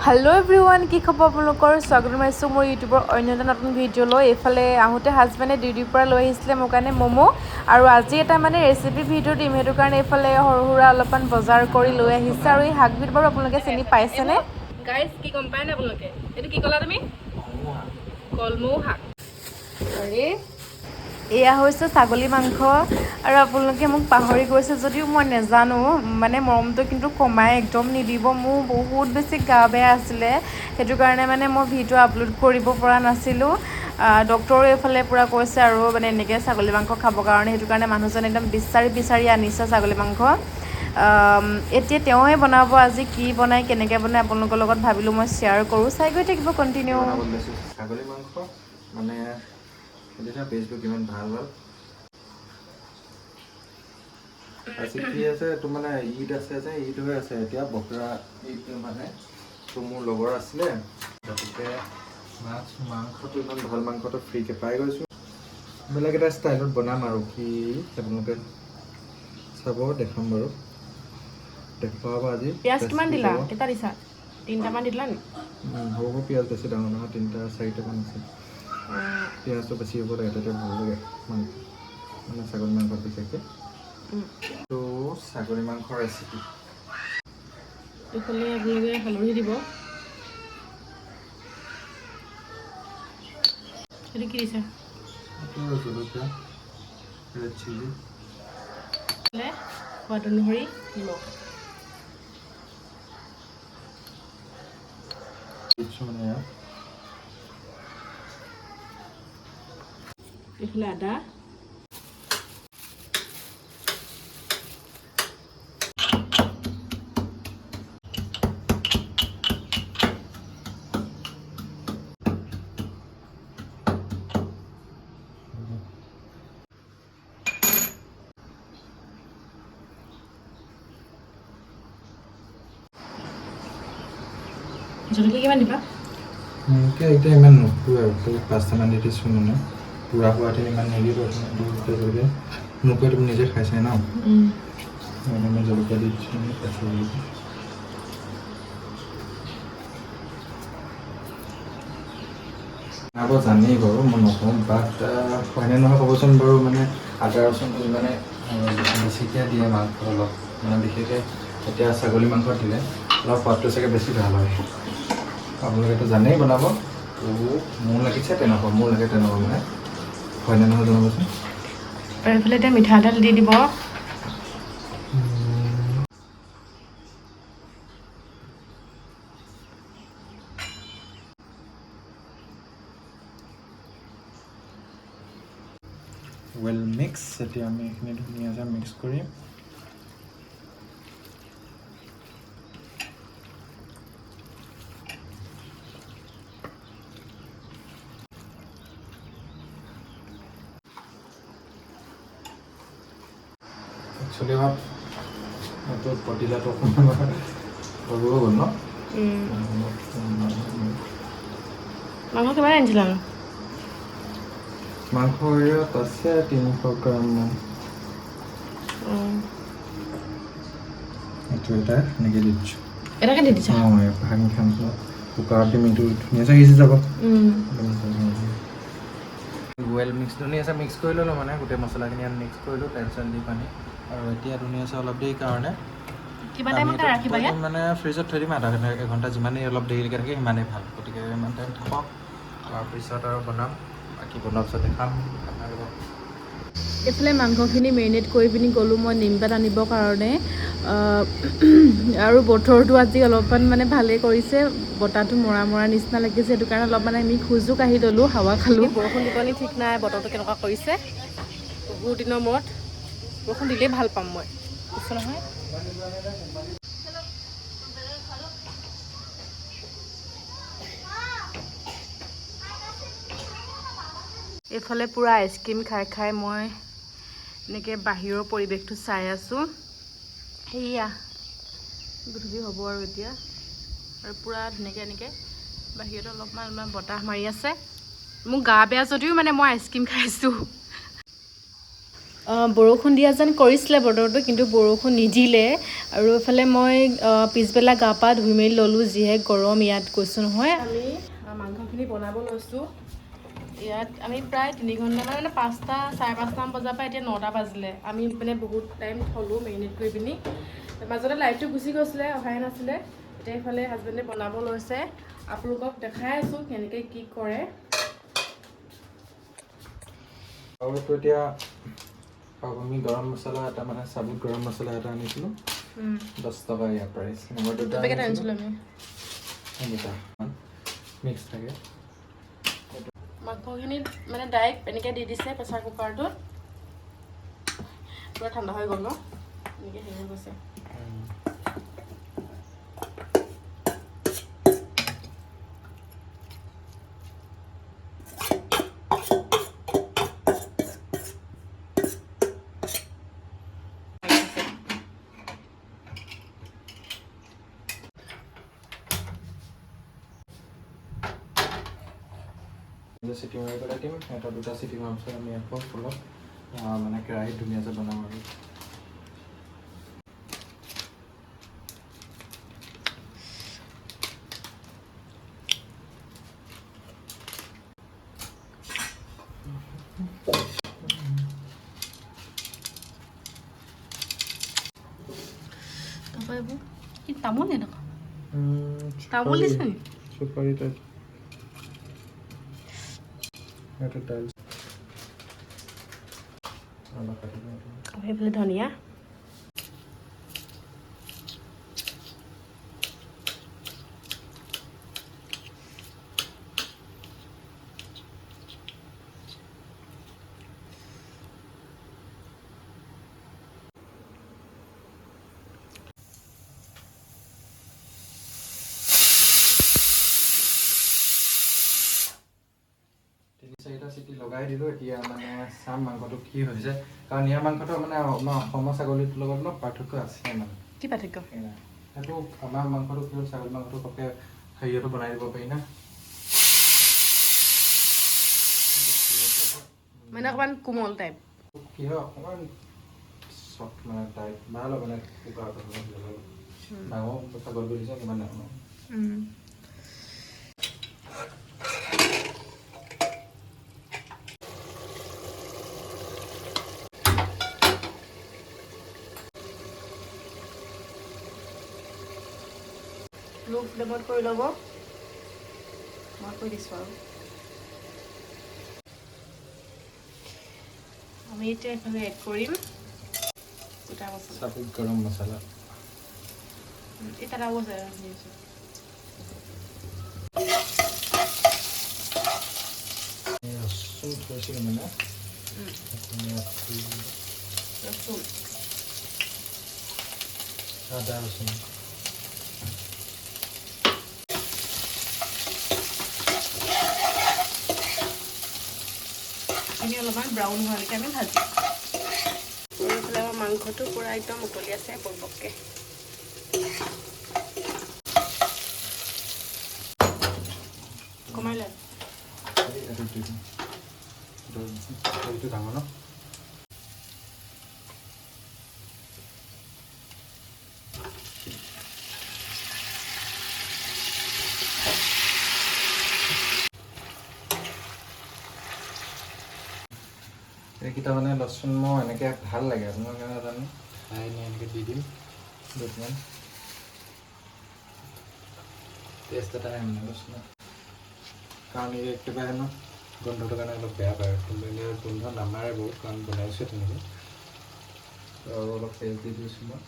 Hello everyone की खबर आपलोकर स्वागत जनाइছোঁ মোৰ ইউটিউবৰ অন্য এটা নতুন ভিডিঅ' লৈ এফালে আহোঁতে হাজবেণ্ডে ডিউটিৰ পৰা লৈ আহিছিলে মোৰ কাৰণে ম'ম' আৰু আজি এটা মানে ৰেচিপি ভিডিঅ' দিম সেইটো কাৰণে এফালে সৰু সুৰা অলপমান বজাৰ কৰি লৈ আহিছে আৰু এই শাকবিধ বাৰু আপোনালোকে চিনি পাইছেনে গাইজ কি গম পায় নে আপোনালোকে এইটো কি ক'লা তুমি কলমৌ শাক আৰে এয়া হৈছে ছাগলী মাংস আৰু আপোনালোকে মোক পাহৰি গৈছে যদিও মই নেজানো মানে মৰমটো কিন্তু কমাই একদম নিদিব মোৰ বহুত বেছি গা বেয়া আছিলে সেইটো কাৰণে মানে মই ভিডিঅ' আপলোড কৰিব পৰা নাছিলোঁ ডক্টৰো এইফালে পূৰা কৈছে আৰু মানে এনেকৈ ছাগলী মাংস খাবৰ কাৰণে সেইটো কাৰণে মানুহজন একদম বিচাৰি আনিছে ছাগলী মাংস এতিয়া তেওঁৱে বনাব আজি কি বনায় কেনেকৈ বনায় আপোনালোকৰ লগত ভাবিলোঁ মই শ্বেয়াৰ কৰোঁ চাই গৈ থাকিব কণ্টিনিউ ছাগলী মাংস মানে এটা ফেচবুক ইমান ভাল ভাল আজি কি আছে তো মানে ঈদ আছে যে ঈদ হৈ আছে এতিয়া বকৰা ঈদ মানে তো মোৰ লগৰ আছিলে গতিকে মাংসটো ইমান ভাল মাংসটো ফ্ৰীকে পাই গৈছোঁ বেলেগ এটা ষ্টাইলত বনাম আৰু কি আপোনালোকে চাব দেখাম বাৰু দেখুৱাব আজি পিঁয়াজ কিমান দিলা কেইটা দিছা তিনিটামান দিলা নি হ'ব পিঁয়াজ বেছি ডাঙৰ নহয় তিনিটা চাৰিটামান আছে পিঁয়াজটো বেছি হ'ব লাগে তেতিয়া ভাল লাগে মানে ছাগলী মাংস বিশেষকৈ তো ছাগলী মাংসৰ ৰেচিপি এইফালে আপোনালোকে হালধি দিব সেইটো কি দিছে জলকীয়া ৰেড চিলি সোৱাদ অনুসৰি নিমখ এইফালে আদা জলকীয়া কিমান দিবা এতিয়া ইমান নুখুৱে আৰু পাঁচটামান দি দিছোঁ মানে পুৰা হোৱাতে ইমান নিদিব জলকীয়া নুখুৱে তুমি নিজে খাইছে ন মই জলকীয়া দি দিছোঁ কেঁচা জলকীয়া বনাব জানেই বাৰু মই নকওঁ বাট হয়নে নহয় ক'বচোন বাৰু মানে আদা ৰচুন মানে বেছিকৈ দিয়ে মাংস অলপ মানে বিশেষকৈ এতিয়া ছাগলী মাংস দিলে অলপ সোৱাদটো চাগে বেছি ভাল হয় আপোনালোকেতো জানেই বনাব তো মোৰ লাগিছে তেনেকুৱা মোৰ লাগে তেনেকুৱা মানে হয়নে নহয় জনাবচোন আৰু এইফালে এতিয়া মিঠাতেল দি দিব ৱেল মিক্স এতিয়া আমি এইখিনি ধুনীয়াকৈ মিক্স কৰিম একচুৱেলি এইটো পতিলাটো অকণমান সৰু হৈ গ'ল ন মাংস কিমান আনিছিলা মাংস ইয়াত আছে 300 গ্ৰামমান এইটো এটা এনেকৈ দি দিছোঁ এটাকে দি দিছা অঁ ভাঙি খাম কুকাৰত দিম এইটো ধুনীয়াকৈ সিজি যাব ৱেল মিক্স ধুনীয়াকৈ মিক্স কৰি ল'লোঁ মানে গোটেই মছলাখিনি আমি মিক্স কৰিলোঁ টেনশ্যন দি পানী আৰু এতিয়া ধুনীয়াকৈ অলপ দেৰি কাৰণে মানে ফ্ৰিজত থৈ দিম এঘণ্টা যিমানেই অলপ দেৰিলৈকে থাকে সিমানেই ভাল গতিকে ইমান টাইম থাকক তাৰপিছত আৰু বনাম বাকী বনোৱাৰ পিছত দেখাম আপোনালোকক এইফালে মাংসখিনি মেৰিনেট কৰি পিনি গ'লোঁ মই নিমপাত আনিবৰ কাৰণে আৰু বতৰটো আজি অলপমান মানে ভালেই কৰিছে বতাহটো মৰা নিচিনা লাগিছে সেইটো কাৰণে অলপ মানে আমি খোজো কাঢ়ি ল'লোঁ হাৱা খালোঁ বৰষুণ দিব নি ঠিক নাই বতৰটো কেনেকুৱা কৰিছে বহুত দিনৰ মূৰত বৰষুণ দিলেই ভাল পাম মই বুজিছোঁ নহয় এইফালে পূৰা আইচক্ৰীম খাই মই এনেকৈ বাহিৰৰ পৰিৱেশটো চাই আছোঁ সেয়া গধূলি হ'ব আৰু এতিয়া আৰু পূৰা ধুনীয়াকৈ এনেকৈ বাহিৰত অলপমান বতাহ মাৰি আছে মোৰ গা বেয়া যদিও মানে মই আইচক্ৰীম খাইছোঁ বৰষুণ দিয়া যেন কৰিছিলে বতৰটো, কিন্তু বৰষুণ নিদিলে। আৰু এইফালে মই পিছবেলা গা পা ধুই মেলি ল'লোঁ, যিহে গৰম ইয়াত কৈছোঁ নহয়। আমি মাংসখিনি বনাব লৈছোঁ। ইয়াত আমি প্ৰায় 3 ঘণ্টামান, মানে 5টা 5:30মান বজাৰ পৰা এতিয়া 9টা বাজিলে। আমি মানে বহুত টাইম থ'লোঁ মেৰিনেট কৰি পিনি। মাজতে লাইটটো গুচি গৈছিলে, অহাই নাছিলে। এতিয়া এইফালে হাজবেণ্ডে বনাব লৈছে। আপোনালোকক দেখাই আছোঁ কেনেকৈ কি কৰে। আৰু এতিয়া আমি গৰম মছলা এটা, মানে চাবুত গৰম মছলা এটা আনিছিলোঁ, 10 টকা ইয়াৰ প্ৰাইচ। নম্বৰ 2টা আনিছিলোঁ আমি। মিক্স থাকে। মাংসখিনিত মানে ডাইৰেক্ট এনেকৈ দি দিছে প্ৰেছাৰ কুকাৰটোত। পূৰা ঠাণ্ডা হৈ গ'ল ন, এনেকৈ হেৰি হৈ গৈছে। চিটি মাৰি পেলাই দিম। এটা 2টা চিটি মাৰাৰ পিছত আমি আকৌ তলত মানে কেৰাহীত ধুনীয়াকৈ বনাম আৰু। কি তামোল নে দেখোন? তামোল দিছে নি? চুপাৰি টাইপ। এটা টাইলছ। সেইফালে ধনিয়া। চাৰিটা চিটি লগাই দিলোঁ। এতিয়া মানে চাম মাংসটো কি হৈছে, কাৰণ ইয়াৰ মাংসটো মানে আমাৰ অসমৰ ছাগলীটোৰ লগত অলপ পাৰ্থক্য আছে। মানে কি পাৰ্থক্য? সেইটো আমাৰ মাংসটো কি হ'ল, ছাগলী মাংসটো পটকৈ হেৰিয়তো বনাই দিব পাৰি না, মানে অকণমান কোমল টাইপ। কি হয় অকণমান চফ্ট মানে টাইপ, ভাল হয় মানে কুকাৰত ডাঙৰ ছাগলী দিছে কিমান ডাঙৰ। লো ফ্লেমত কৰি ল'ব। মই কৰি দিছোঁ আৰু আমি এতিয়া এইফালে এড কৰিম গোটা মছলা, চাবুত গৰম মছলা। এটা ডাঙৰ মছলা দিছোঁ। ৰচুন থৈছিলোঁ মানে ৰচুন, আদা ৰচুন। এইখিনি অলপমান ব্ৰাউন হোৱালৈকে আমি ভাজিম। এইফালে আমাৰ মাংসটো পূৰা একদম উতলি আছে বৰবককৈ। কমাই লয় এইটো ডাঙৰ ন। এইকেইটা মানে লচুন মই এনেকৈ ভাল লাগে, আপোনাৰ কাৰণে জানো খাই নি এনেকৈ দি দিম দুটামান, টেষ্ট এটা আহে মানে লচুনত। কাৰণ এই একেবাৰে ন গোন্ধটোৰ কাৰণে অলপ বেয়া পায়, কিন্তু এনেই গোন্ধ নামাৰে বহুত, কাৰণ বনাইছোঁ তেনেকৈ। আৰু অলপ পেষ্ট দি দিছোঁ মই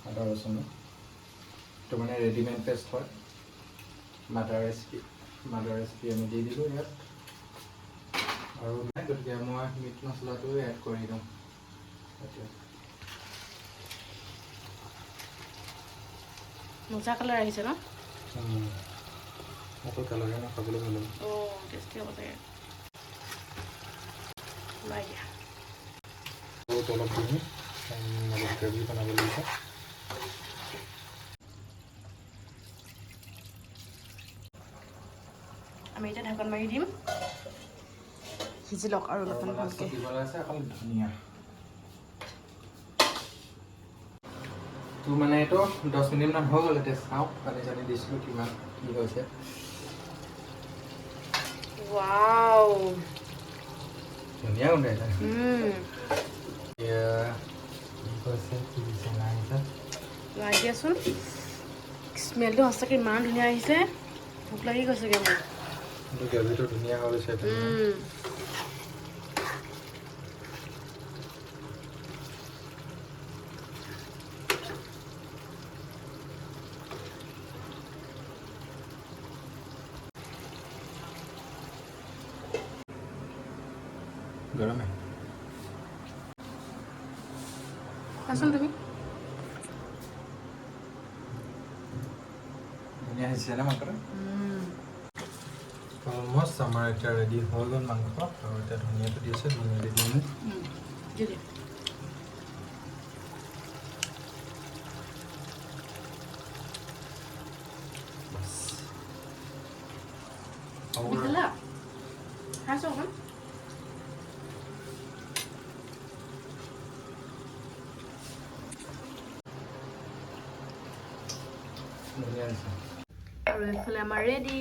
আদা ৰচুনত। এইটো মানে ৰেডিমেড পেষ্ট হয়, মাদাৰ ৰেচিপি আমি দি দিলোঁ ইয়াত। আৰু নাই, গতিকে মই মিট মছলাটো এড কৰি দিওঁ এতিয়া। মজা কালাৰ আহিছে ন? আকৌ কালাৰে মই খাবলৈ ভাল লাগে। অঁ টেষ্টি হ'ব চাগে। ওলাই দিয়া বহুত অলপ দিম, অলপ গ্ৰেভি বনাব লাগিব। আমি এতিয়া ঢাকন মাৰি দিম, সিজি লওক আৰু অলপমান ভালকৈ। দিবলৈ আছে অকল ধনিয়া। তোৰ মানে এইটো 10 মিনিটমান হৈ গ'ল। এতিয়া চাওঁ পানী চানী দিছিলোঁ কিমান কি হৈছে। ৱাও ধুনীয়া গোন্ধাইছে। এতিয়া কি কৈছে কি দিছে নাই আহিছে লাই দিয়াচোন। স্মেলটো সঁচাকৈ ইমান ধুনীয়া আহিছে, ভোক লাগি গৈছেগৈ মোৰ। কিন্তু গ্ৰেভিটো ধুনীয়া হৈ গৈছে। গৰমে কোৱাচোন তুমি। ধুনীয়া আহিছে নে মাংসটো? অলমষ্ট আমাৰ এতিয়া ৰেডি হৈ গ'ল মাংস। আৰু এতিয়া ধুনীয়াটো দি আছে, ধুনীয়া দি দিওঁ। খাইছোঁ অকণ। ধুনীয়া হৈছে। আৰু এইফালে আমাৰ ৰেডি।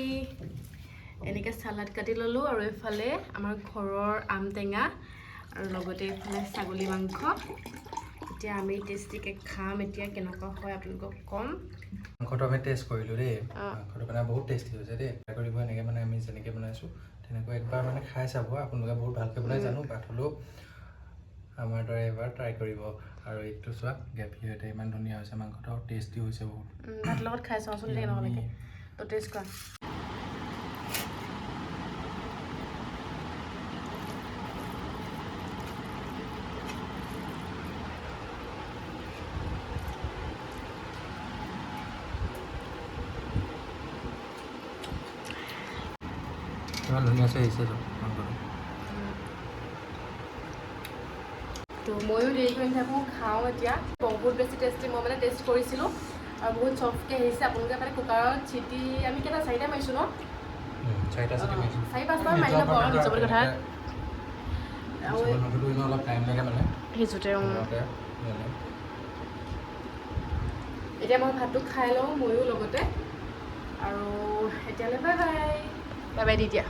এনেকৈ চালাড কাটি ল'লোঁ, আৰু এইফালে আমাৰ ঘৰৰ আম টেঙা, আৰু লগতে এইফালে ছাগলী মাংস। এতিয়া আমি টেষ্টিকৈ খাম। এতিয়া কেনেকুৱা হয় আপোনালোকক ক'ম। মাংসটো আমি টেষ্ট কৰিলোঁ দেই। মাংসটো মানে বহুত টেষ্টি হৈছে দেই। ট্ৰাই কৰিব এনেকৈ মানে আমি যেনেকৈ বনাইছোঁ তেনেকৈ একবাৰ মানে খাই চাব। আপোনালোকে বহুত ভালকৈ বনাই জানো, বাট হ'লেও আমাৰ দৰে এবাৰ ট্ৰাই কৰিব। আৰু এইটো চোৱা গ্ৰেভি সৈতে ইমান ধুনীয়া হৈছে মাংসটো, আৰু টেষ্টি হৈছে বহুত। ভাতৰ লগত খাই চাওঁচোন কেনেকুৱা লাগে। তো টেষ্ট কৰা। ইমান ধুনীয়াছে আহিছে মাংসটো। তো ময়ো দেৰি কৰি থাকোঁ, খাওঁ এতিয়া। বহুত বেছি টেষ্টি। মই মানে টেষ্ট কৰিছিলোঁ আৰু বহুত চফ্টকৈ আহিছে। আপোনালোকে মানে কুকাৰত চিটি আমি কেইটা 4টা মাৰিছোঁ ন? 4টা চিটি মাৰিছোঁ। 4-5টামান মাৰি ল'ব আৰু নিজৰ বুলি কথা। মাংসটো অলপ টাইম লাগে মানে সিজোতে। সিজোতে। এতিয়া মই ভাতটো খাই লওঁ ময়ো লগতে। আৰু এতিয়ালৈ bye bye. Bye by the দিয়া।